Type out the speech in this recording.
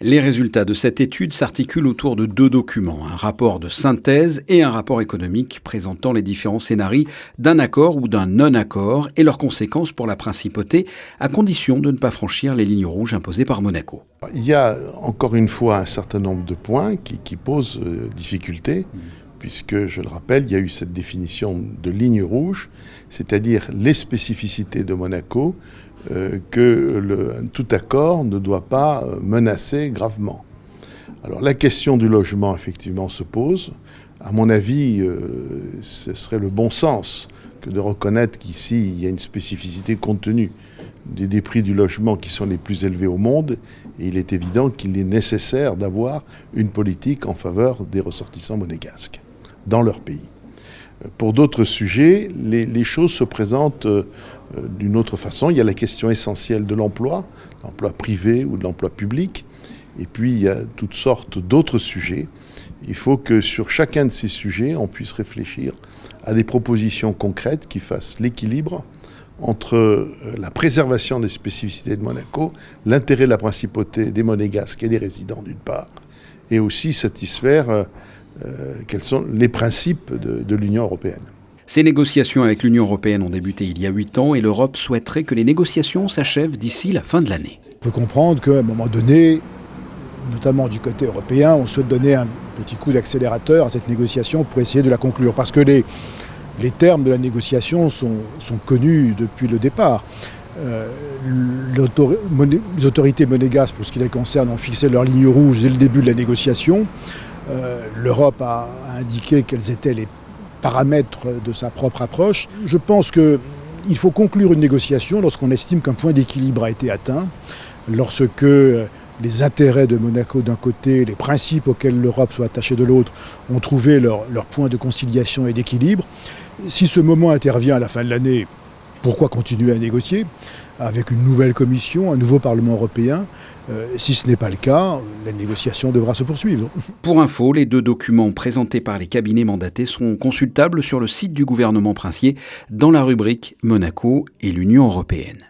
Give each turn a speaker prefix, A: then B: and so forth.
A: Les résultats de cette étude s'articulent autour de deux documents, un rapport de synthèse et un rapport économique présentant les différents scénarios d'un accord ou d'un non-accord et leurs conséquences pour la principauté, à condition de ne pas franchir les lignes rouges imposées par Monaco.
B: Il y a encore une fois un certain nombre de points qui posent difficulté, puisque, je le rappelle, il y a eu cette définition de ligne rouge, c'est-à-dire les spécificités de Monaco, que tout accord ne doit pas menacer gravement. Alors la question du logement, effectivement, se pose. À mon avis, ce serait le bon sens que de reconnaître qu'ici, il y a une spécificité compte tenu des prix du logement qui sont les plus élevés au monde. Et il est évident qu'il est nécessaire d'avoir une politique en faveur des ressortissants monégasques dans leur pays. Pour d'autres sujets, les choses se présentent d'une autre façon. Il y a la question essentielle de l'emploi privé ou de l'emploi public. Et puis, il y a toutes sortes d'autres sujets. Il faut que sur chacun de ces sujets, on puisse réfléchir à des propositions concrètes qui fassent l'équilibre entre la préservation des spécificités de Monaco, l'intérêt de la principauté des Monégasques et des résidents d'une part, et aussi satisfaire quels sont les principes de l'Union européenne.
A: Ces négociations avec l'Union européenne ont débuté il y a 8 ans et l'Europe souhaiterait que les négociations s'achèvent d'ici la fin de l'année.
C: On peut comprendre qu'à un moment donné, notamment du côté européen, on souhaite donner un petit coup d'accélérateur à cette négociation pour essayer de la conclure. Parce que les termes de la négociation sont connus depuis le départ. Les autorités monégasques, pour ce qui les concerne, ont fixé leur ligne rouge dès le début de la négociation. L'Europe a indiqué quels étaient les paramètres de sa propre approche. Je pense qu'il faut conclure une négociation lorsqu'on estime qu'un point d'équilibre a été atteint, lorsque les intérêts de Monaco d'un côté, les principes auxquels l'Europe soit attachée de l'autre, ont trouvé leur point de conciliation et d'équilibre. Si ce moment intervient à la fin de l'année, pourquoi continuer à négocier avec une nouvelle commission, un nouveau Parlement européen? Si ce n'est pas le cas, la négociation devra se poursuivre.
A: Pour info, les deux documents présentés par les cabinets mandatés seront consultables sur le site du gouvernement princier dans la rubrique Monaco et l'Union européenne.